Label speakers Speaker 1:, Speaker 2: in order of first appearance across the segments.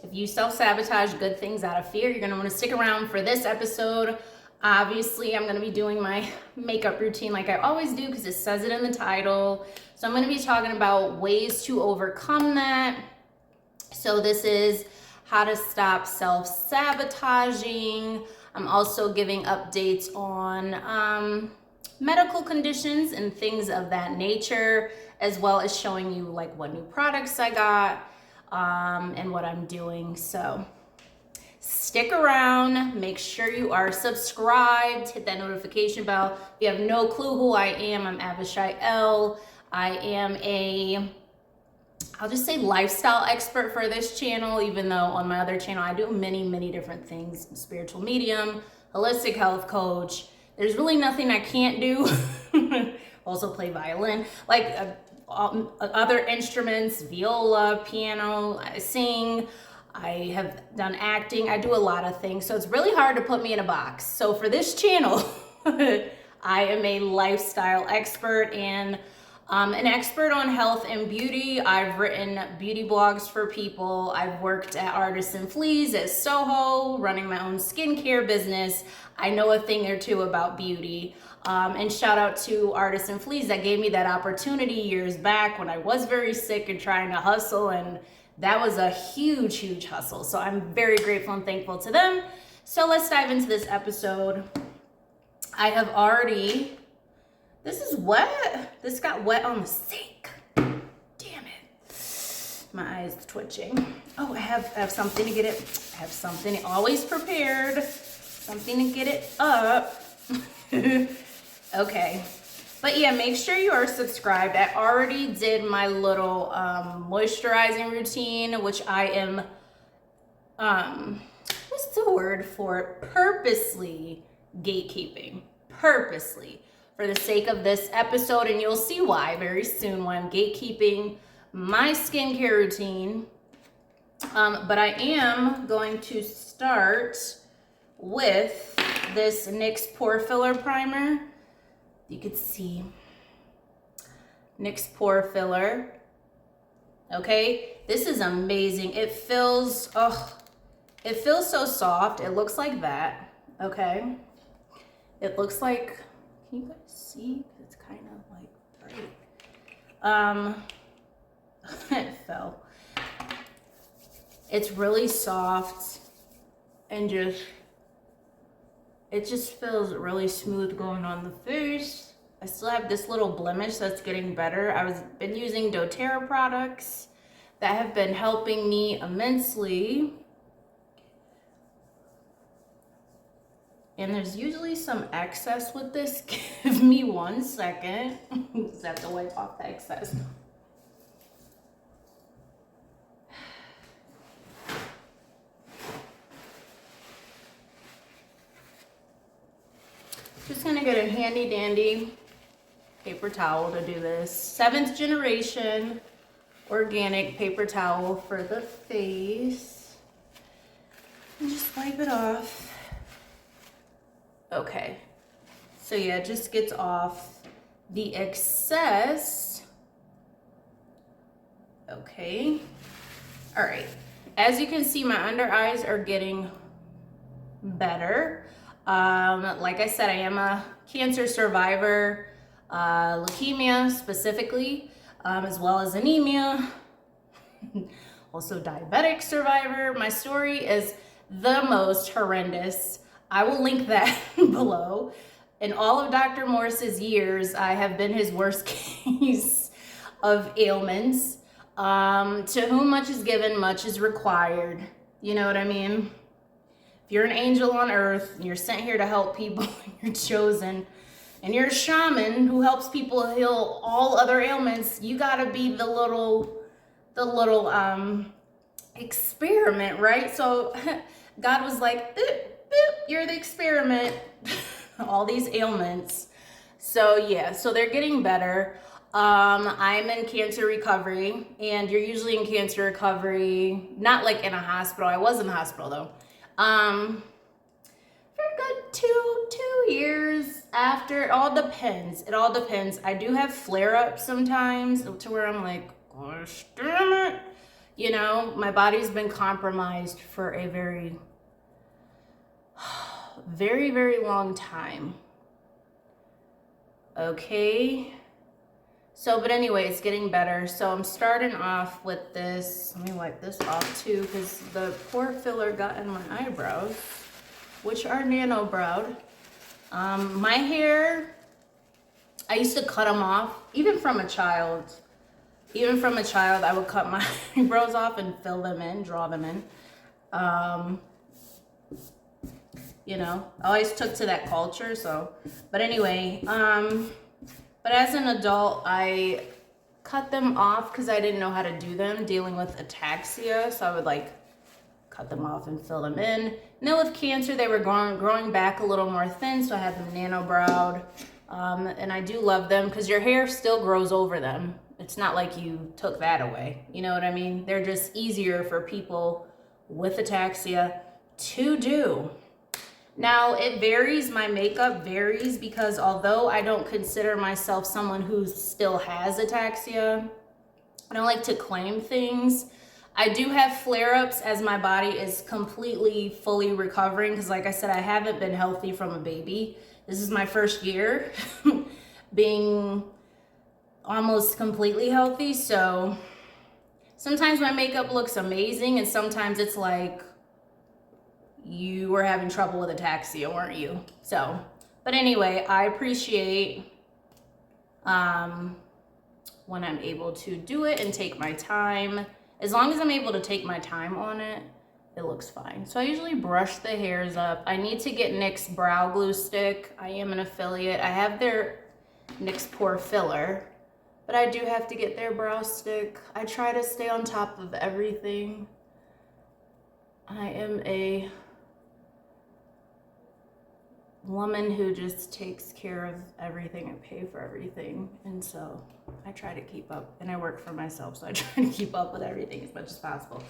Speaker 1: If you self-sabotage good things out of fear, you're gonna wanna stick around for this episode. Obviously, I'm gonna be doing my makeup routine like I always do because it says it in the title. So I'm gonna be talking about ways to overcome that. So this is how to stop self-sabotaging. I'm also giving updates on medical conditions and things of that nature, as well as showing you like what new products I got and what I'm doing. So stick around, make sure you are subscribed, hit that notification bell. If you have no clue who I am, I'm Avi Unfiltered. I am I'll just say lifestyle expert for this channel, even though on my other channel I do many different things. Spiritual medium, holistic health coach. There's really nothing I can't do. Also play violin, like other instruments, viola, piano, I sing. I have done acting. I do a lot of things. So it's really hard to put me in a box. So for this channel, I am a lifestyle expert and an expert on health and beauty. I've written beauty blogs for people. I've worked at Artisan Fleas at Soho, running my own skincare business. I know a thing or two about beauty. And shout out to Artisan Fleas that gave me that opportunity years back when I was very sick and trying to hustle, and that was a huge hustle. So I'm very grateful and thankful to them. So let's dive into this episode. I have already, this is wet. This got wet on the sink. Damn it. My eyes twitching. Oh, I have something to get it. I have something always prepared. Something to get it up. Okay. But yeah, make sure you are subscribed. I already did my little moisturizing routine, which I am, what's the word for it? Purposely gatekeeping. Purposely. For the sake of this episode, and you'll see why very soon, why I'm gatekeeping my skincare routine. But I am going to start with this NYX Pore Filler Primer. You could see NYX Pore Filler. Okay, this is amazing. It feels, it feels so soft. It looks like that. Okay, it looks like, can you guys see? It's kind of like bright. It fell. It's really soft and it just feels really smooth going on the face. I still have this little blemish that's getting better. I've been using doTERRA products that have been helping me immensely. And there's usually some excess with this. Give me 1 second. Just have to wipe off the excess. Just gonna get a handy dandy paper towel to do this. 7th generation organic paper towel for the face. And just wipe it off. Okay, so yeah, it just gets off the excess. Okay, all right. As you can see, my under eyes are getting better. Like I said, I am a cancer survivor, leukemia specifically, as well as anemia. Also diabetic survivor. My story is the most horrendous. I will link that below. In all of Dr. Morse's years, I have been his worst case of ailments. To whom much is given, much is required. You know what I mean? If you're an angel on earth and you're sent here to help people, you're chosen, and you're a shaman who helps people heal all other ailments, you gotta be the little experiment, right? So God was like, boop, boop, you're the experiment. All these ailments. So yeah, so they're getting better. I'm in cancer recovery, and you're usually in cancer recovery, not like in a hospital. I was in the hospital though. For a good two years after. It all depends. It all depends. I do have flare-ups sometimes to where I'm like, gosh damn it. You know, my body's been compromised for a very, very, very long time. Okay. So, but anyway, it's getting better. So I'm starting off with this. Let me wipe this off too, because the pore filler got in my eyebrows, which are nano browed. My hair, I used to cut them off, even from a child. Even from a child, I would cut my eyebrows off and fill them in, draw them in. You know, I always took to that culture, so. But anyway, but as an adult, I cut them off because I didn't know how to do them, dealing with ataxia. So I would like cut them off and fill them in. And then with cancer, they were growing back a little more thin, so I had them nano browed. And I do love them because your hair still grows over them. It's not like you took that away. You know what I mean? They're just easier for people with ataxia to do. Now, it varies. My makeup varies because although I don't consider myself someone who still has ataxia, I don't like to claim things. I do have flare-ups as my body is completely, fully recovering because like I said, I haven't been healthy from a baby. This is my first year being almost completely healthy. So sometimes my makeup looks amazing and sometimes it's like, you were having trouble with ataxia, weren't you? So, but anyway, I appreciate when I'm able to do it and take my time. As long as I'm able to take my time on it, it looks fine. So I usually brush the hairs up. I need to get NYX brow glue stick. I am an affiliate. I have their NYX pore filler, but I do have to get their brow stick. I try to stay on top of everything. I am a woman who just takes care of everything and pay for everything, and so I try to keep up, and I work for myself, so I try to keep up with everything as much as possible.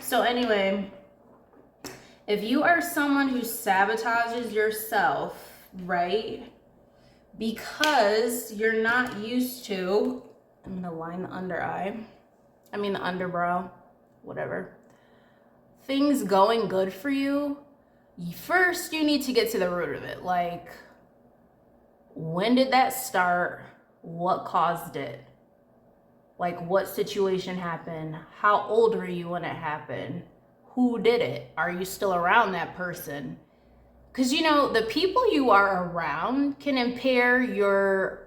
Speaker 1: So anyway, if you are someone who sabotages yourself, right, because you're not used to, I'm gonna line the the underbrow, whatever, things going good for you, first, you need to get to the root of it. Like, when did that start? What caused it? Like, what situation happened? How old were you when it happened? Who did it? Are you still around that person? Because, you know, the people you are around can impair your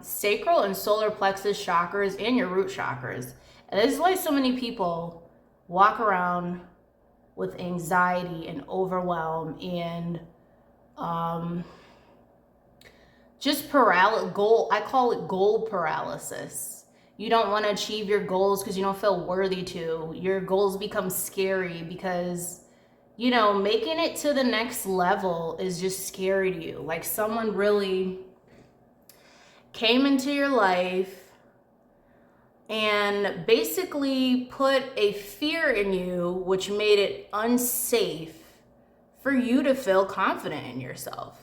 Speaker 1: sacral and solar plexus chakras and your root chakras. And this is why so many people walk around with anxiety and overwhelm and just I call it goal paralysis. You don't want to achieve your goals because you don't feel worthy to. Your goals become scary because, you know, making it to the next level is just scary to you. Like someone really came into your life and basically put a fear in you, which made it unsafe for you to feel confident in yourself.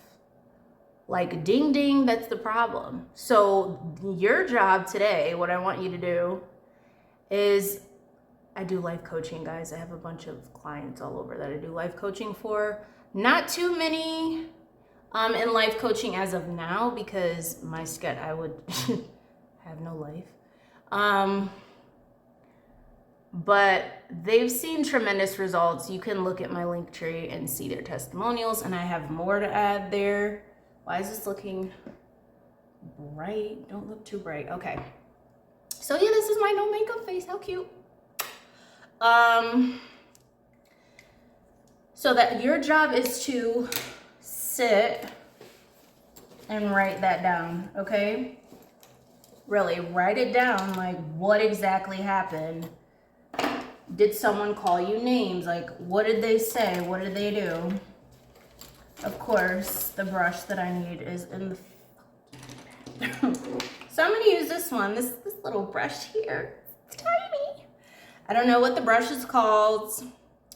Speaker 1: Like, ding, ding, that's the problem. So your job today, what I want you to do is, I do life coaching, guys. I have a bunch of clients all over that I do life coaching for. Not too many in life coaching as of now because I would have no life. But they've seen tremendous results. You can look at my link tree and see their testimonials, and I have more to add there. Why is this looking bright? Don't look too bright. Okay. So yeah, this is my no makeup face. How cute. So that your job is to sit and write that down, okay? Really, write it down, like what exactly happened. Did someone call you names? Like, what did they say? What did they do? Of course, the brush that I need is in the bathroom. So I'm gonna use this one, this little brush here. It's tiny. I don't know what the brush is called.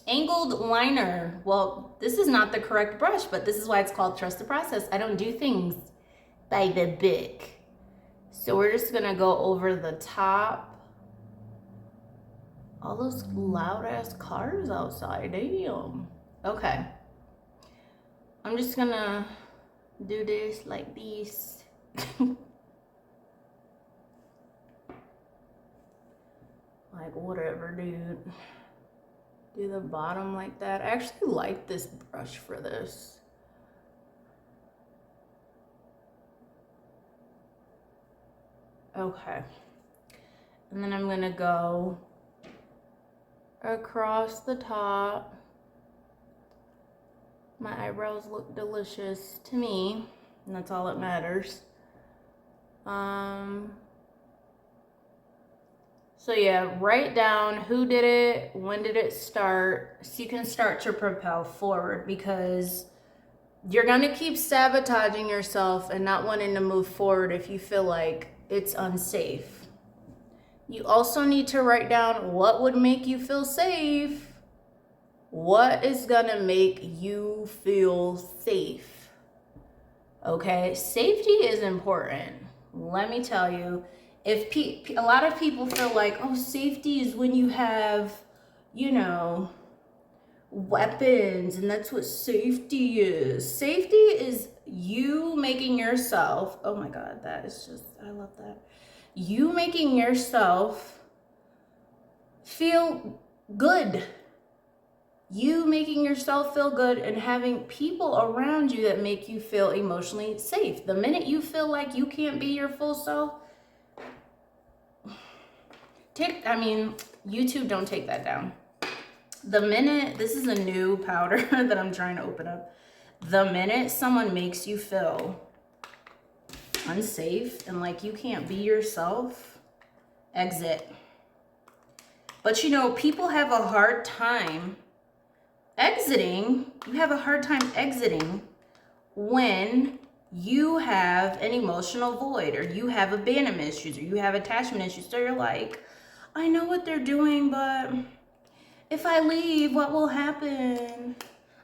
Speaker 1: Angled liner. Well, this is not the correct brush, but this is why it's called Trust the Process. I don't do things by the book. So we're just gonna go over the top All those loud ass cars outside, damn. Okay. I'm just gonna do this like this. Like whatever, dude. Do the bottom like that. I actually like this brush for this. Okay. And then I'm gonna go across the top. My eyebrows look delicious to me, and that's all that matters. So yeah, write down who did it, when did it start, so you can start to propel forward, because you're gonna keep sabotaging yourself and not wanting to move forward if you feel like it's unsafe. You also need to write down what would make you feel safe. What is gonna make you feel safe? Okay, safety is important. Let me tell you, if a lot of people feel like, oh, safety is when you have, you know, weapons, and that's what safety is. Safety is you making yourself, oh my God, that is just, I love that. You making yourself feel good. You making yourself feel good and having people around you that make you feel emotionally safe. The minute you feel like you can't be your full self, YouTube, don't take that down. The minute, this is a new powder that I'm trying to open up. The minute someone makes you feel unsafe and like you can't be yourself, exit. But you know, people have a hard time exiting. You have a hard time exiting when you have an emotional void, or you have abandonment issues, or you have attachment issues. So you're like, I know what they're doing, but if I leave, what will happen?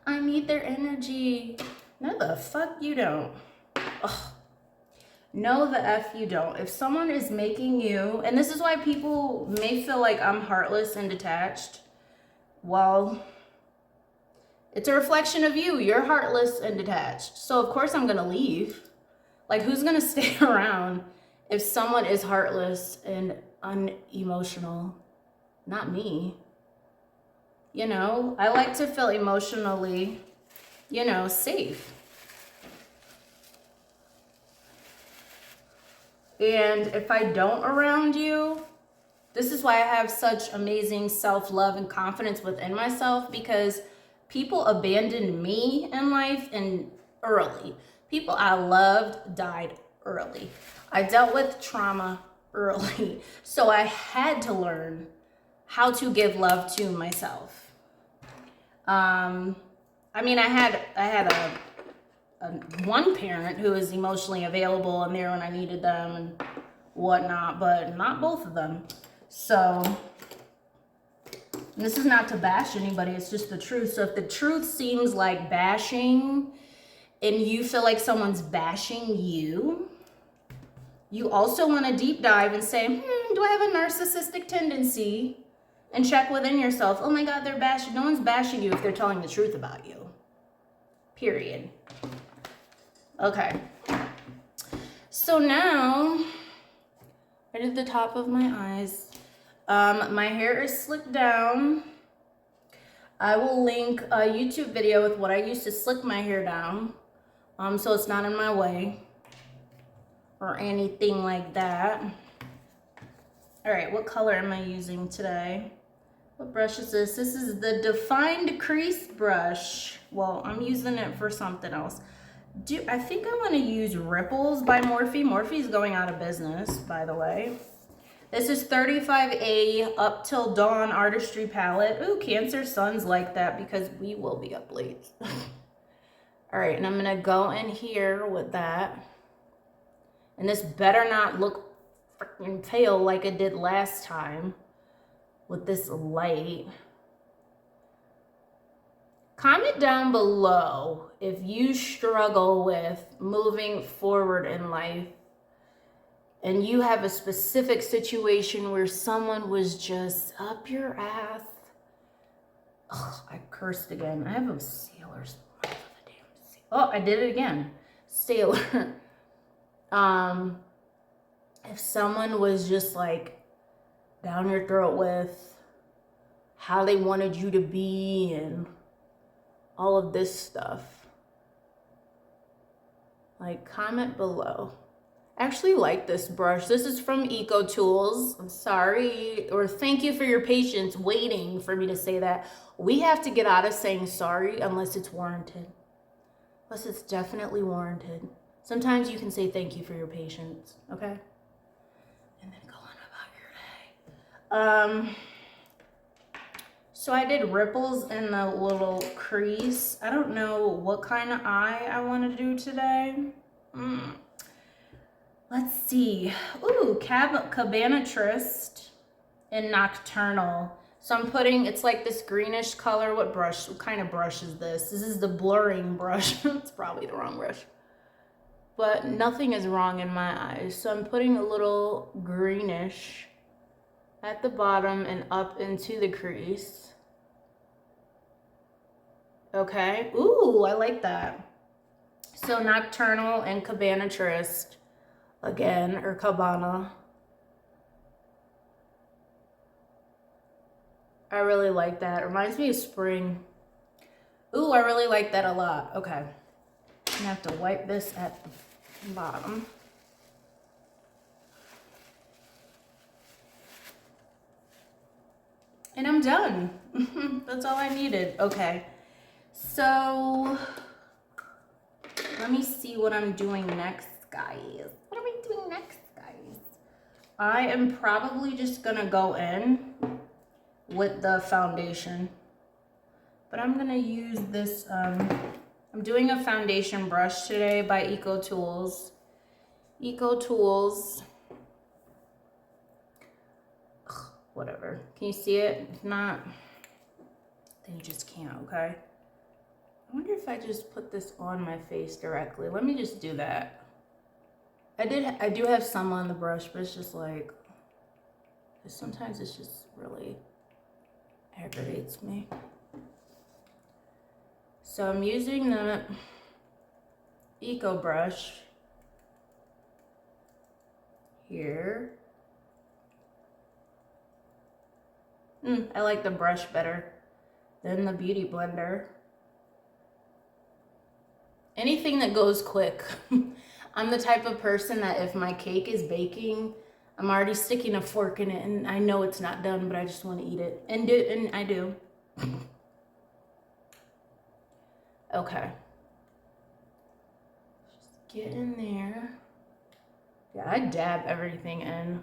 Speaker 1: I need their energy. No, the fuck you don't. Ugh. No, the F you don't. If someone is making you, and this is why people may feel like I'm heartless and detached. Well, it's a reflection of you. You're heartless and detached. So of course I'm gonna leave. Like, who's gonna stay around if someone is heartless and unemotional? Not me. You know, I like to feel emotionally, you know, safe. And if I don't around you, this is why I have such amazing self-love and confidence within myself, because people abandoned me in life and early. People I loved died early. I dealt with trauma early. So I had to learn how to give love to myself. I had a one parent who was emotionally available and there when I needed them and whatnot, but not both of them. So, and this is not to bash anybody, it's just the truth. So if the truth seems like bashing and you feel like someone's bashing you, you also want to deep dive and say, do I have a narcissistic tendency? And check within yourself. Oh my God, they're bashing. No one's bashing you if they're telling the truth about you. Period. Okay. So now, right at the top of my eyes, my hair is slicked down. I will link a YouTube video with what I used to slick my hair down, so it's not in my way or anything like that. All right, what color am I using today? What brush is this? This is the Defined Crease brush. Well, I'm using it for something else. I think I want to use Ripples by Morphe. Morphe is going out of business, by the way. This is 35A Up Till Dawn Artistry Palette. Ooh, Cancer Sun's like that because we will be up late. All right, and I'm going to go in here with that. And this better not look freaking pale like it did last time with this light. Comment down below if you struggle with moving forward in life and you have a specific situation where someone was just up your ass. Ugh, I cursed again. I have a sailor's mouth of a damn sailor. Oh, I did it again. Sailor. If someone was just like down your throat with how they wanted you to be and all of this stuff, like, comment below. I actually like this brush. This is from Eco Tools. I'm sorry, or thank you for your patience waiting for me to say that. We have to get out of saying sorry unless it's warranted. Unless it's definitely warranted. Sometimes you can say thank you for your patience, okay? And then go on about your day. So I did ripples in the little crease. I don't know what kind of eye I want to do today. Let's see. Ooh, Cabana Trist and Nocturnal. So I'm putting, it's like this greenish color. What kind of brush is this? This is the blurring brush. It's probably the wrong brush. But nothing is wrong in my eyes. So I'm putting a little greenish at the bottom and up into the crease. Okay. Ooh, I like that. So Nocturnal and Cabana Trist again, or Cabana. I really like that. It reminds me of spring. Ooh, I really like that a lot. Okay. I'm gonna have to wipe this at the bottom. And I'm done. That's all I needed. Okay. So let me see what I'm doing next, guys. What are we doing next, guys? I am probably just gonna go in with the foundation, but I'm gonna use this, I'm doing a foundation brush today by Eco Tools. Eco Tools. Ugh, whatever. Can you see it? If not, then you just can't, okay? I wonder if I just put this on my face directly. Let me just do that. I do have some on the brush, but it's just like, sometimes it's just really aggravates me. So I'm using the Eco brush here. I like the brush better than the Beauty Blender. Anything that goes quick. I'm the type of person that if my cake is baking, I'm already sticking a fork in it and I know it's not done, but I just want to eat it. And I do. Okay. Just get in there. Yeah, I dab everything in.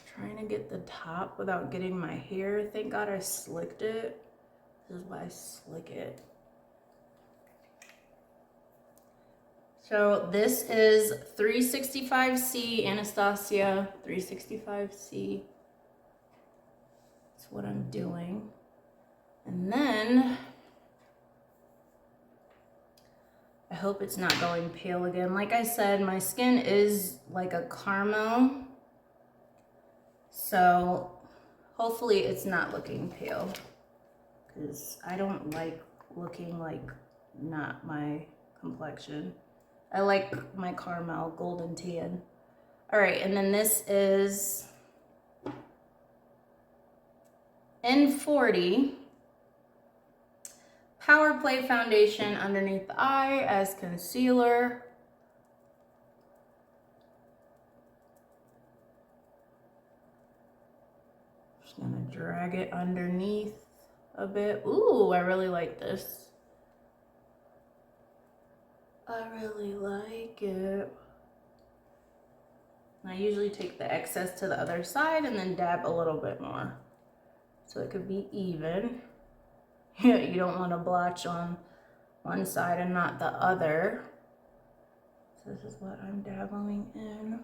Speaker 1: Trying to get the top without getting my hair. Thank God I slicked it. This is why I slick it. So this is 365C, Anastasia 365C. That's what I'm doing. And then, I hope it's not going pale again. Like I said, my skin is like a caramel. So hopefully it's not looking pale, because I don't like looking like not my complexion. I like my caramel golden tan. All right, and then this is N40 Power Play Foundation underneath the eye as concealer. Just gonna drag it underneath a bit. Ooh, I really like this. I really like it. I usually take the excess to the other side and then dab a little bit more, so it could be even. You don't want to blotch on one side and not the other. So this is what I'm dabbling in.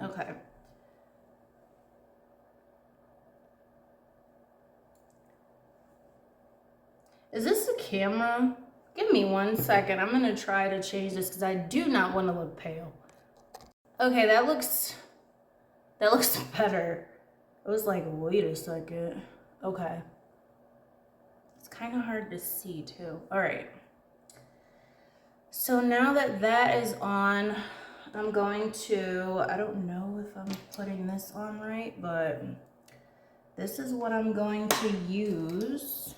Speaker 1: Okay. Is this a camera? Give me 1 second. I'm gonna try to change this because I do not want to look pale. Okay, that looks better. I was like, wait a second. Okay. It's kind of hard to see too. All right. So now that that is on, I'm going to, I don't know if I'm putting this on right, but this is what I'm going to use.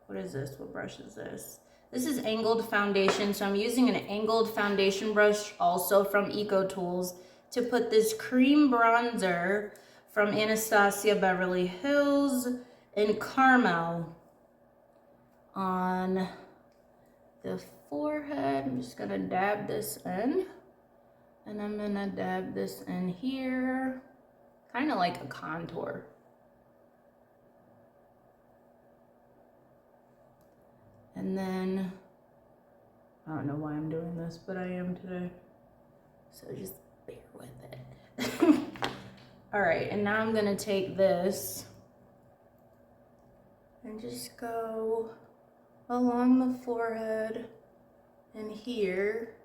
Speaker 1: What is this? What brush is this? This is angled foundation. So I'm using an angled foundation brush also from Eco Tools to put this cream bronzer from Anastasia Beverly Hills in Caramel on the forehead. I'm just gonna dab this in, and I'm gonna dab this in here, kind of like a contour. And then, I don't know why I'm doing this, but I am today. So just bear with it. All right, and now I'm gonna take this and just go along the forehead and here.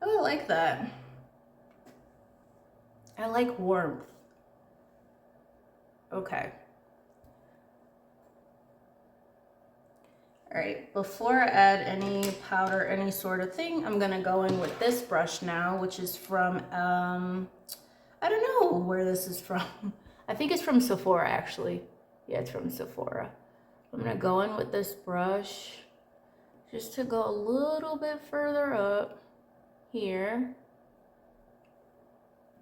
Speaker 1: Oh, I like that. I like warmth. Okay. All right, before I add any powder, any sort of thing, I'm gonna go in with this brush now, which is from, I don't know where this is from. I think it's from Sephora, actually. Yeah, it's from Sephora. I'm gonna go in with this brush just to go a little bit further up here.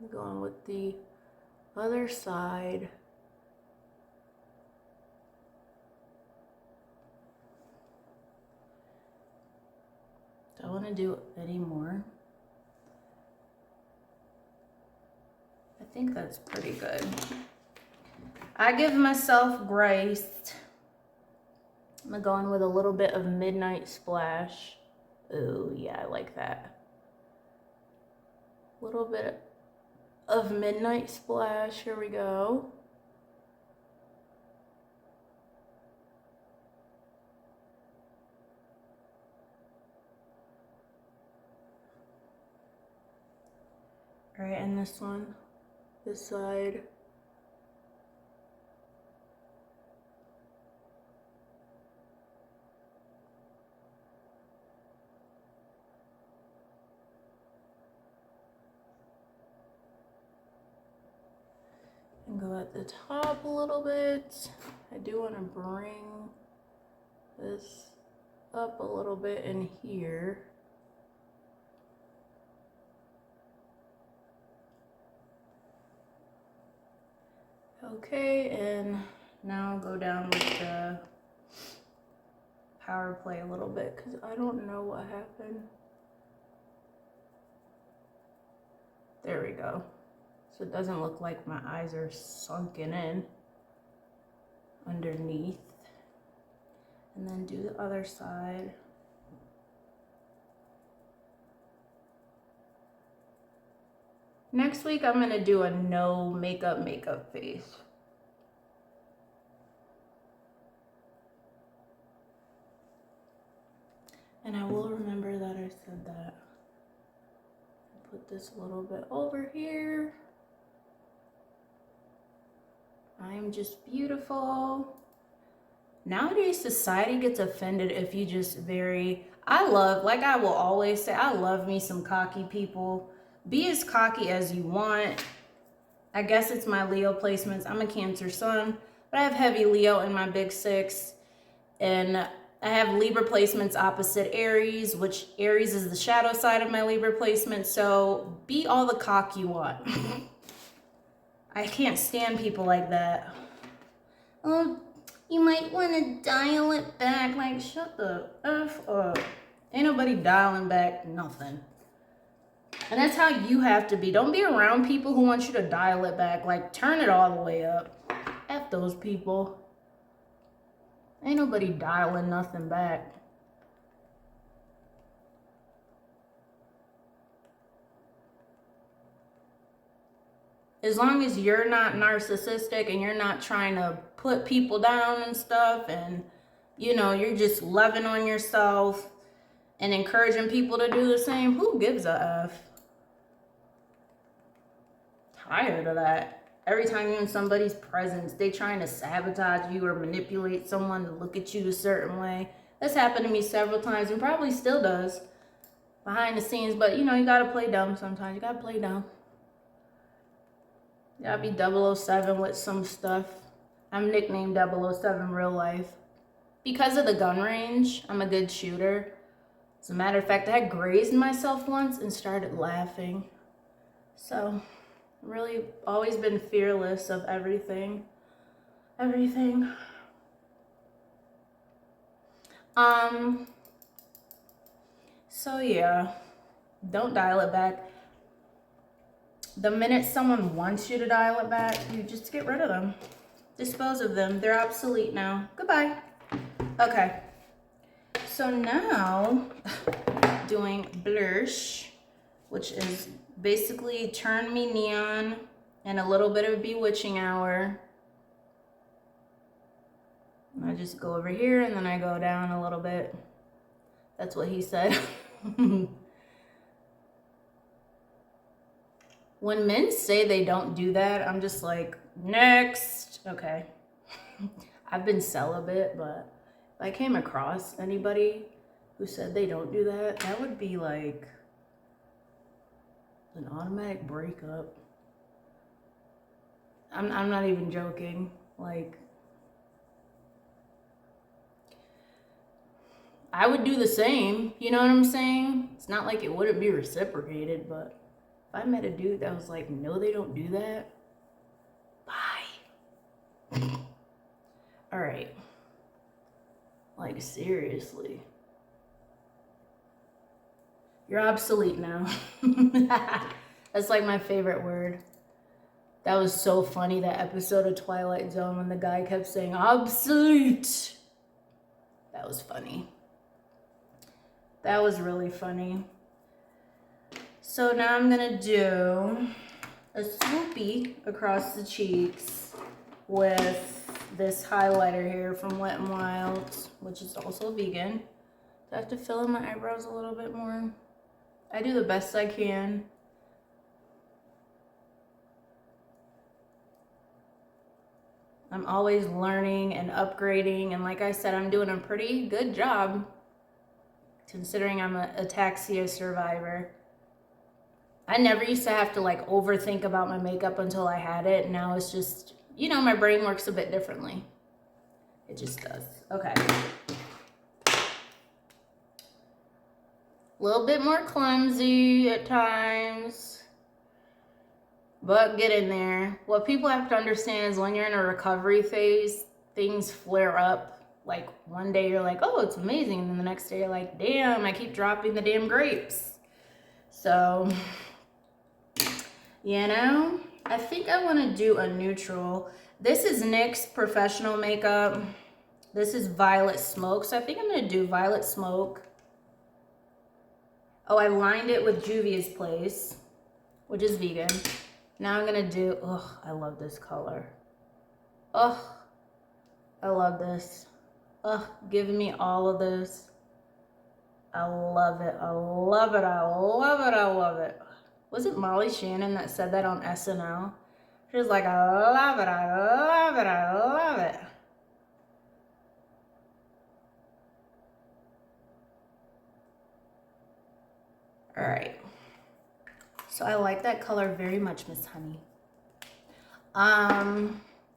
Speaker 1: I'm going with the other side. Don't want to do any more. I think that's pretty good. I give myself grace. I'm gonna go in with a little bit of Midnight Splash. Oh yeah, I like that. A little bit of Midnight Splash, here we go. All right, and this one, this side. And go at the top a little bit. I do want to bring this up a little bit in here. Okay, and now I'll go down with the power play a little bit because I don't know what happened. There we go. So it doesn't look like my eyes are sunken in underneath. And then do the other side. Next week, I'm gonna do a no makeup face. And I will remember that I said that. Put this a little bit over here. I am just beautiful. Nowadays, society gets offended if you just like I will always say, I love me some cocky people. Be as cocky as you want. I guess it's my Leo placements. I'm a Cancer sun, but I have heavy Leo in my big 6. And I have Libra placements opposite Aries, which Aries is the shadow side of my Libra placement. So be all the cock you want. I can't stand people like that. Oh, you might want to dial it back. Like, shut the F up. Ain't nobody dialing back nothing. And that's how you have to be. Don't be around people who want you to dial it back. Like, turn it all the way up. F F those people. Ain't nobody dialing nothing back. As long as you're not narcissistic and you're not trying to put people down and stuff, and you know, you're just loving on yourself and encouraging people to do the same, who gives a F? Tired of that. Every time you're in somebody's presence, they trying to sabotage you or manipulate someone to look at you a certain way. That's happened to me several times and probably still does behind the scenes. But you know, you gotta play dumb sometimes. You gotta play dumb. You gotta be 007 with some stuff. I'm nicknamed 007 real life. Because of the gun range, I'm a good shooter. As a matter of fact, I grazed myself once and started laughing. So, really always been fearless of everything. Everything. So yeah, don't dial it back. The minute someone wants you to dial it back, you just get rid of them. Dispose of them. They're obsolete now. Goodbye. Okay. So now, doing blush, which is basically Turn Me Neon and a little bit of Bewitching Hour. I just go over here and then I go down a little bit. That's what he said. When men say they don't do that, I'm just like, next. Okay. I've been celibate, but if I came across anybody who said they don't do that, that would be like an automatic breakup. I'm not even joking. Like, I would do the same. You know what I'm saying? It's not like it wouldn't be reciprocated, but if I met a dude that was like, no, they don't do that, bye. All right. Like, seriously. You're obsolete now. That's like my favorite word. That was so funny, that episode of Twilight Zone when the guy kept saying obsolete. That was funny. That was really funny. So now I'm gonna do a swoopy across the cheeks with this highlighter here from Wet n Wild, which is also vegan. I have to fill in my eyebrows a little bit more. I do the best I can. I'm always learning and upgrading, and like I said, I'm doing a pretty good job considering I'm a ataxia survivor. I never used to have to like overthink about my makeup until I had it. Now it's just, you know, my brain works a bit differently. It just does. Okay. A little bit more clumsy at times, but get in there. What people have to understand is when you're in a recovery phase, things flare up. Like one day you're like, oh, it's amazing. And then the next day you're like, damn, I keep dropping the damn grapes. So, you know, I think I want to do a neutral. This is NYX Professional Makeup. This is Violet Smoke. So I think I'm going to do Violet Smoke. Oh, I lined it with Juvia's Place, which is vegan. Now I'm going to do, oh, I love this color. Oh, I love this. Oh, giving me all of this. I love it. I love it. I love it. I love it. Was it Molly Shannon that said that on SNL? She was like, I love it. I love it. I love it. All right. So I like that color very much, Miss Honey.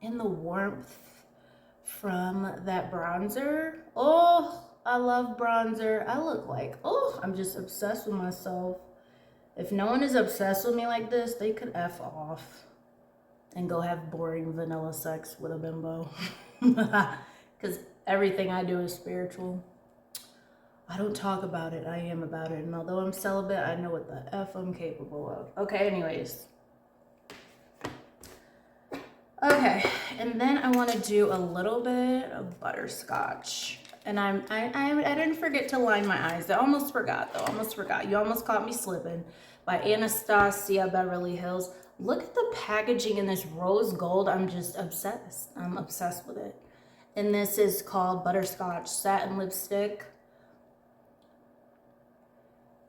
Speaker 1: In the warmth from that bronzer. Oh, I love bronzer. I look like, oh, I'm just obsessed with myself. If no one is obsessed with me like this, they could F off and go have boring vanilla sex with a bimbo. Because everything I do is spiritual. I don't talk about it, I am about it. And although I'm celibate, I know what the F I'm capable of. Okay, anyways. Okay, and then I want to do a little bit of butterscotch. And I didn't forget to line my eyes. I almost forgot though. Almost forgot. You Almost Caught Me Slipping by Anastasia Beverly Hills. Look at the packaging in this rose gold. I'm just obsessed. I'm obsessed with it. And this is called Butterscotch Satin Lipstick.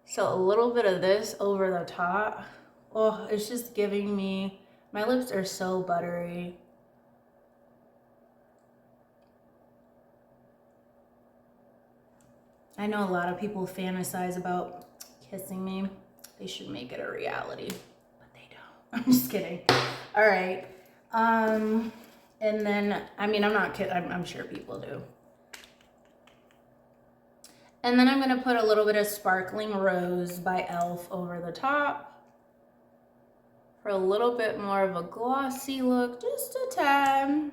Speaker 1: So a little bit of this over the top. Oh, it's just giving me, my lips are so buttery. I know a lot of people fantasize about kissing me. They should make it a reality, but they don't. I'm just kidding. All right. And then, I mean, I'm not kidding. I'm sure people do. And then I'm gonna put a little bit of Sparkling Rose by e.l.f. over the top for a little bit more of a glossy look, just a tad.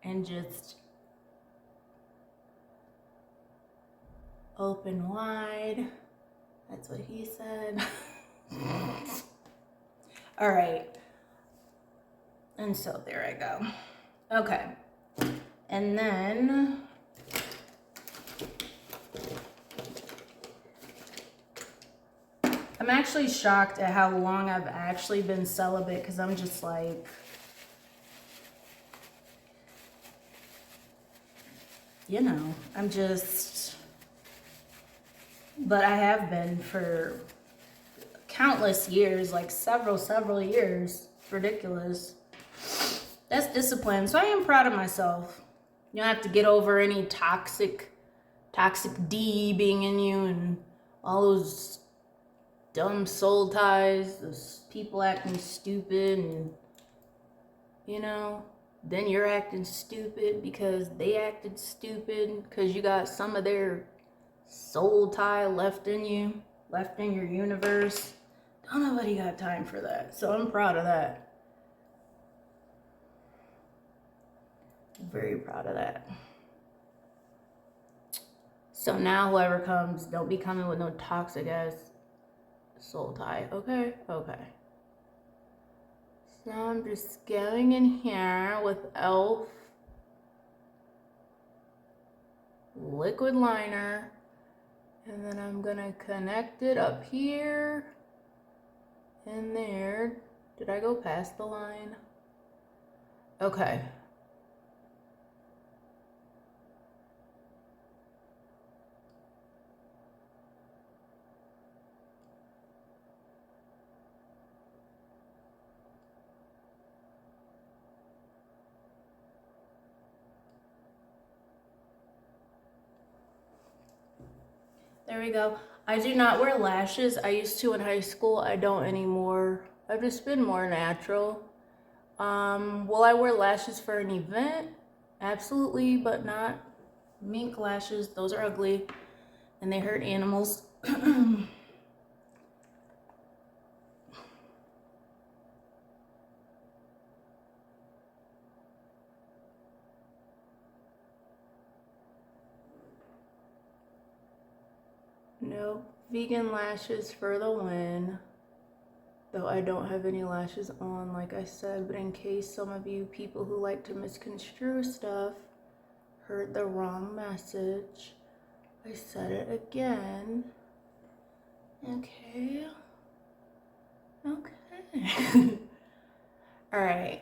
Speaker 1: And just open wide. That's what he said. All right. And so there I go. Okay. And then I'm actually shocked at how long I've actually been celibate, because I'm just like, you know, I'm just, but I have been for countless years, like several years. It's ridiculous. That's discipline. So I am proud of myself. You don't have to get over any toxic D being in you and all those dumb soul ties, those people acting stupid, and, you know, then you're acting stupid because they acted stupid because you got some of their soul tie left in you, left in your universe. Don't nobody got time for that. So I'm proud of that. Very proud of that. So now whoever comes, don't be coming with no toxic ass soul tie. Okay? Okay. So I'm just going in here with e.l.f. liquid liner, and then I'm gonna connect it up here and there. Did I go past the line? Okay. There we go. I do not wear lashes. I used to in high school. I don't anymore. I've just been more natural. Will I wear lashes for an event? Absolutely, but not mink lashes. Those are ugly and they hurt animals. Nope. Vegan lashes for the win. Though I don't have any lashes on, like I said, but in case some of you people who like to misconstrue stuff heard the wrong message, I said it again. Okay. Okay. All right.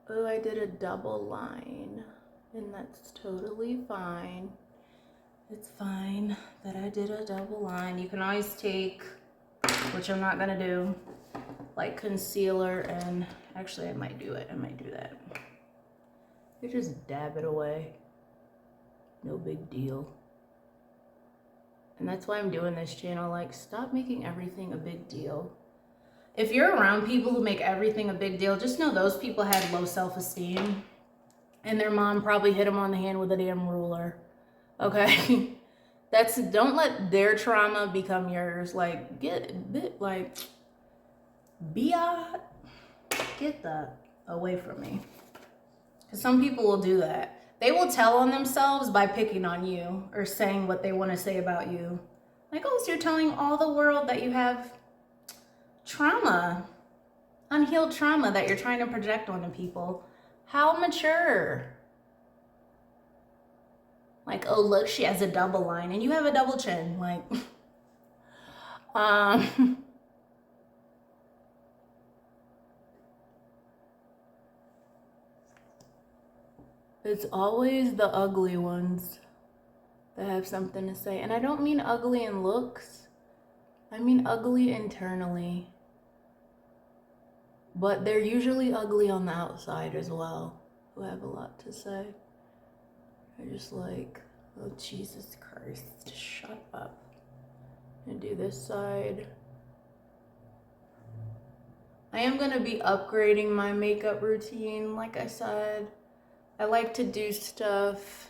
Speaker 1: Oh, I did a double line, and that's totally fine. It's fine that I did a double line. You can always take, which I'm not gonna do, like concealer, and actually I might do it. I might do that. You just dab it away. No big deal. And that's why I'm doing this channel. Like, stop making everything a big deal. If you're around people who make everything a big deal, just know those people had low self-esteem, and their mom probably hit them on the hand with a damn ruler. Okay? Don't let their trauma become yours. Like, get that away from me. Because some people will do that. they will tell on themselves by picking on you or saying what they want to say about you. Like, oh, so you're telling all the world that you have trauma, unhealed trauma that you're trying to project onto people. How mature. Like, oh, look, she has a double line and you have a double chin. Like, it's always the ugly ones that have something to say. And I don't mean ugly in looks. I mean ugly internally. But they're usually ugly on the outside as well, who have a lot to say. They're just like, oh, Jesus Christ, shut up. And do this side. I am gonna be upgrading my makeup routine, like I said. I like to do stuff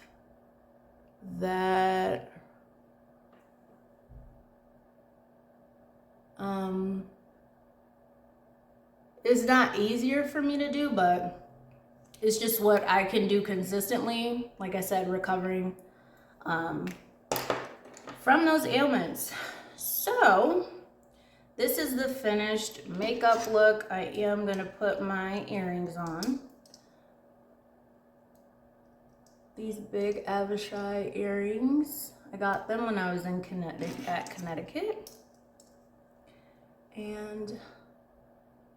Speaker 1: that is not easier for me to do, but it's just what I can do consistently. Like I said, recovering from those ailments. So this is the finished makeup look. I am gonna put my earrings on. These big Avishai earrings. I got them when I was in Connecticut. And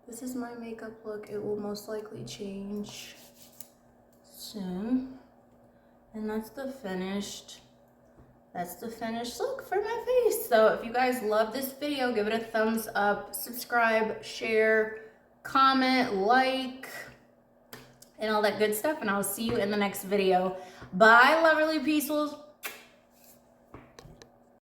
Speaker 1: this is my makeup look. It will most likely change soon. And that's the finished look for my face. So if you guys love this video, give it a thumbs up, subscribe, share, comment, like, and all that good stuff. And I'll see you in the next video. Bye, lovely peaceful.